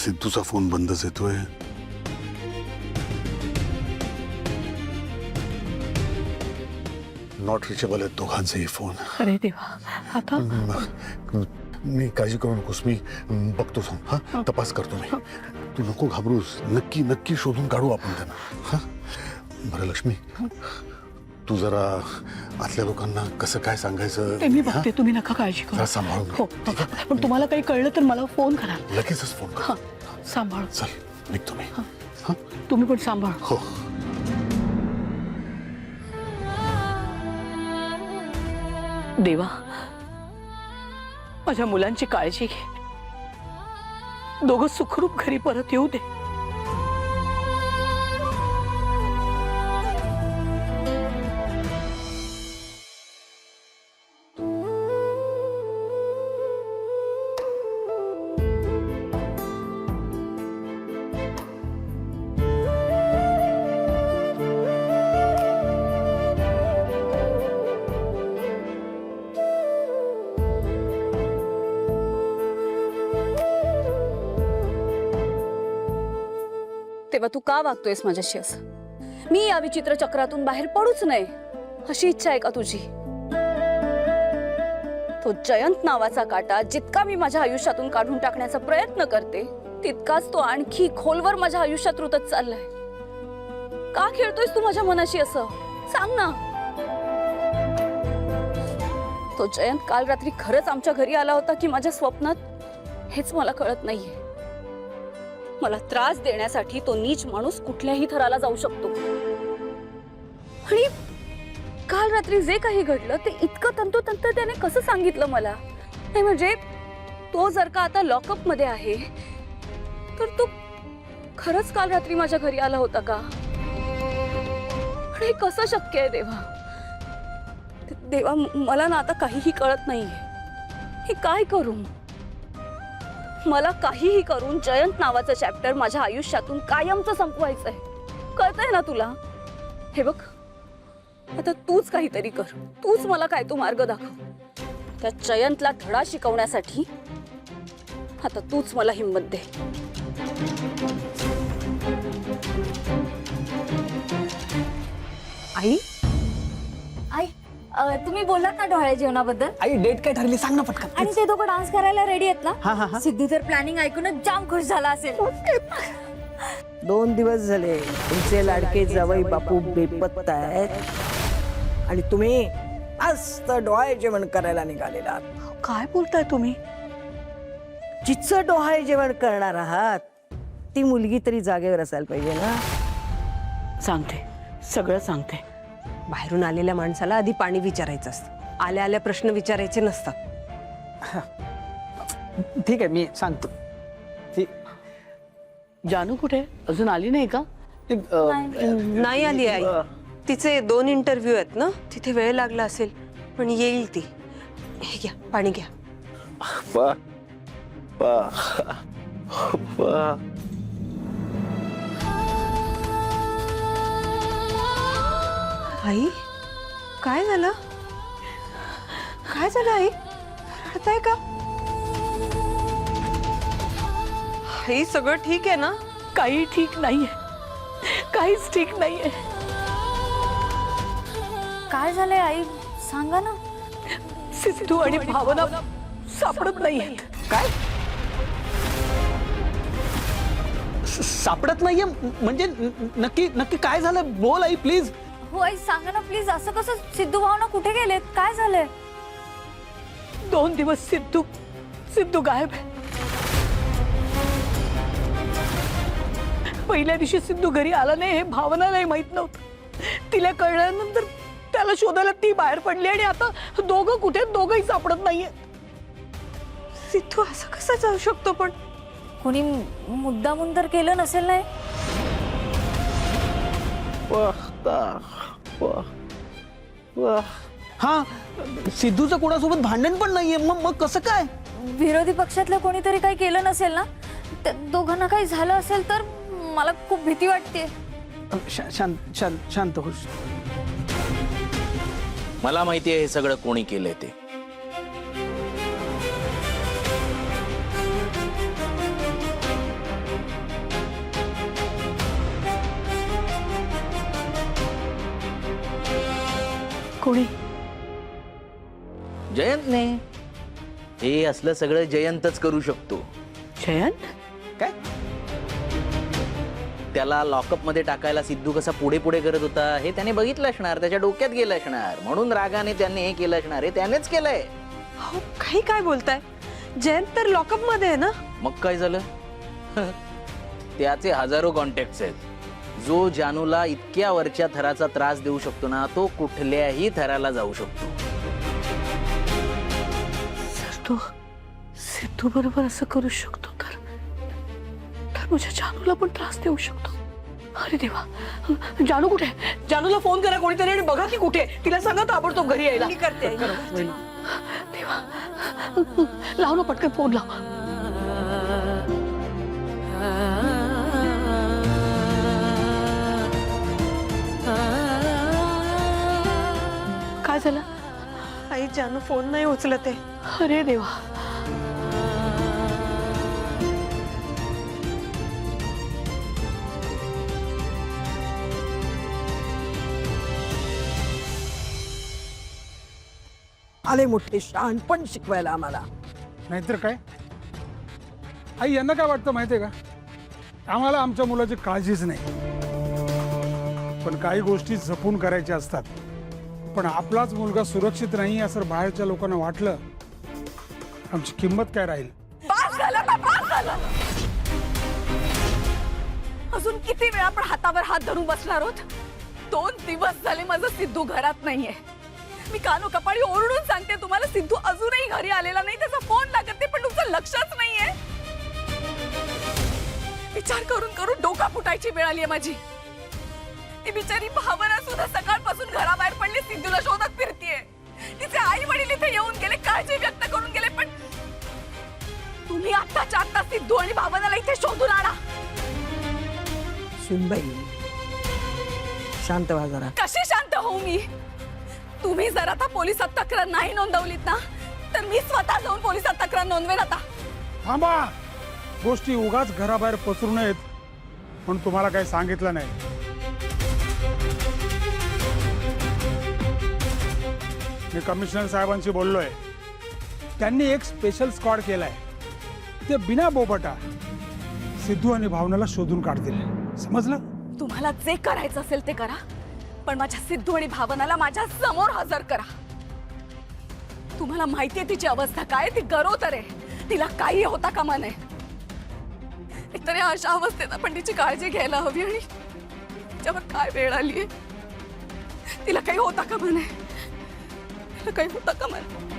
सिद्धूचा phone बंदच येतोय. Not reachable आहेत दोघांचेही फोन. अरे देवा, आता मी काळजी करू नकोस, मी बघतो सांग. हा, तपास करतो मी. तू नको घाबरूस, नक्की नक्की शोधून काढू आपण त्यांना. हा बरं लक्ष्मी, तू जरा आतल्या लोकांना कसं काय सांगायचं ते मी बघते, तुम्ही नका काळजी करू. जरा सांभाळून. हो, पण तुम्हाला काही कळलं तर मला फोन करा. लगेचच फोन कर. हा, सांभाळ. चल निघतो मी. हा, तुम्ही पण सांभाळ. हो. देवा, माझ्या मुलांची काळजी घे. दोघं सुखरूप घरी परत येऊ दे. तेव्हा तू का वागतोयस माझ्याशी असं? मी या विचित्र चक्रातून बाहेर पडूच नये अशी इच्छा आहे का तुझी? तो जयंत नावाचा काटा जितका मी माझ्या आयुष्यातून काढून टाकण्याचा प्रयत्न करते, तितकाच तो आणखी खोलवर माझ्या आयुष्यात रुतत चाललाय. का खेळतोयस तू माझ्या मनाशी असं? सांग ना. तो जयंत काल रात्री खरंच आमच्या घरी आला होता की माझ्या स्वप्नात, हेच मला कळत नाहीये. मला त्रास देण्यासाठी तो नीच माणूस कुठल्याही थराला जाऊ शकतो. आणि काल रात्री जे काही घडलं ते इतकं तंतोतंत त्याने कसं सांगितलं मला? नाही म्हणजे तो जर का आता लॉकअप मध्ये आहे तर तो खरंच काल रात्री माझ्या घरी आला होता का? आणि कसं शक्य आहे देवा? देवा, मला ना आता काहीही कळत नाहीये. हे काय करू? मला काहीही करून जयंत नावाचं चॅप्टर माझ्या आयुष्यातून कायमचं संपवायचंय. कळतंय ना तुला? हे बघ, आता तूच काहीतरी कर. तूच मला काय तो मार्ग दाखव. त्या जयंतला धडा शिकवण्यासाठी आता तूच मला हिम्मत दे. आई, आई, तुम्ही बोललात ना डोहाळे जेवणाबद्दल. आई डेट काय ठरली सांग ना पटकन. आणि ते दोघं डान्स करायला रेडी आहेत हा, हा, ना? हा. सिद्धू तर प्लॅनिंग ऐकूनच जाम खुश झाला असेल. 2 दिवस झाले तुमचे लाडके जावई बापू बेपत्ता आहेत आणि तुम्ही मस्त डोहाळे जेवण करायला निघालेला. काय बोलताय तुम्ही? जिचं डोहाळे जेवण करणार आहात ती मुलगी तरी जागेवर असायला पाहिजे ना. सांगते, सगळं सांगते. बाहेरून आलेल्या माणसाला आधी पाणी विचारायचं असतं, आल्या आल्या प्रश्न विचारायचे नसतात. ठीक आहे, मी सांगतो. जानू कुठे? अजून आली नाही का? नाही आली आई. तिचे 2 इंटरव्ह्यू आहेत ना, तिथे वेळ लागला असेल, पण येईल ती. हे घ्या, पाणी घ्या. आई, काय झालं? काय झालं आई? रडताय का? आई, सगळं ठीक आहे ना? काही ठीक नाहीये, काहीच ठीक नाहीये. काय झालंय आई? सांगा ना. सिद्धू आणि भावना सापडत नाहीयेत. काय सापडत नाहीये म्हणजे नक्की नक्की काय झालं? बोल आई प्लीज. हो आई, सांगा ना प्लीज. असं कसं? सिद्धू भावना कुठे गेलेत? काय झालंय? 2 दिवस सिद्धू गायब आहे. पहिल्या दिवशी सिद्धू घरी आला नाही हे भावनालाही माहित नव्हतं. तिला कळल्यानंतर त्याला शोधायला ती बाहेर पडली आणि आता दोघं कुठे? दोघंही सापडत नाहीये. सिद्धू असं कसं जाऊ शकतो? पण कोणी मुद्दामून तर केलं नसेल नाही? हा, सिद्धूचं कोणासोबत भांडण पण नाहीये. मग कसं काय? विरोधी पक्षातलं कोणीतरी काही केलं नसेल ना? त्या दोघांना काही झालं असेल तर मला खूप भीती वाटते. शांत हो. मला माहिती आहे हे सगळं कोणी केलंय ते. कोणी? जयंतने. हे असलं सगळं जयंतच करू शकतो. जयंत? काय? त्याला लॉकअप मध्ये टाकायला सिद्धू कसा पुढे पुढे करत होता हे त्याने बघितलं असणार, त्याच्या डोक्यात गेलं असणार, म्हणून रागाने त्यांनी हे केलं असणार. हे त्यानेच केलंय. अहो काही काय बोलताय? जयंत तर लॉकअप मध्ये आहे ना. मग काय झालं? त्याचे हजारो कॉन्टॅक्ट आहेत. जो जानूला इतक्या वरच्या थराचा त्रास देऊ शकतो ना, तो कुठल्याही थराला जाऊ शकतो. जर तो सिद्धू बरोबर असं करू शकतो तर माझ्या जानूला पण त्रास देऊ शकतो. अरे देवा, जानू कुठे? जानूला फोन करा कोणीतरी आणि बघा ती कुठे. तिला सांगा ताबडतोब घरी यायला. करते देवा, लाव ना पटकन फोन लाव. काय झालं? आई जानू फोन नाही उचलत आहे. अरे देवा. आले मोठे शहाणपण शिकवायला आम्हाला. नाहीतर काय. आई यांना काय वाटतं माहितीये का, आम्हाला आमच्या मुलाची काळजीच नाही. पण काही गोष्टी जपून करायच्या असतात. पण आपलाच मुलगा सुरक्षित नाही असं बाहेरच्या लोकांना वाटलं, आमची किंमत काय राहील? पास झालं का? पास झालं. अजून किती वेळा आपण हातावर हात धरून बसणार आहोत? 2 दिवस झाले माझा सिद्धू घरात नाहीये. मी कानो कपाळी ओरडून सांगते तुम्हाला, सिद्धू अजूनही घरी आलेला नाही. त्याचा फोन लागत नाही, पण तुमचं लक्षच नाहीये. विचार करून करून डोका फुटायची वेळ आली आहे माझी. ती बिचारी भावना सुद्धा सकाळपासून घराबाहेर पडली, सिद्धूला शोधत फिरतीये. तिचे आई वडील इथे येऊन गेले, काळजी व्यक्त करून गेले, पण तुम्ही आत्ताच्या आत्ता सिद्धू आणि भावनाला इथे शोधून आणा. सुनबाई, शांत व्हा जरा. कशी शांत होऊ मी? तुम्ही जर आता पोलिसात तक्रार नाही नोंदवलीत ना, तर मी स्वतः जाऊन पोलिसात तक्रार नोंदवेन. आता थांबा. गोष्टी उगाच घराबाहेर पसरू नयेत म्हणून तुम्हाला काही सांगितलं नाही. मी कमिशनर साहेबांशी बोललोय. त्यांनी एक स्पेशल स्क्वॉड केलाय. ते बिना बोबटा सिद्धू आणि भावनाला शोधून काढतील. समजलं? तुम्हाला जे करायचं असेल ते करा, पण माझ्या सिद्धू आणि भावनाला माझ्या समोर हजर करा. तुम्हाला माहितीये तिची अवस्था काय? ती गरोदर आहे. तिला काही होता कामा नये. एकतर या अशा अवस्थेत आपण तिची काळजी घ्यायला हवी. आणि तिच्यावर काय वेळ आलीये. तिला काही होता कामा नये. तिला काही होता कामा नये.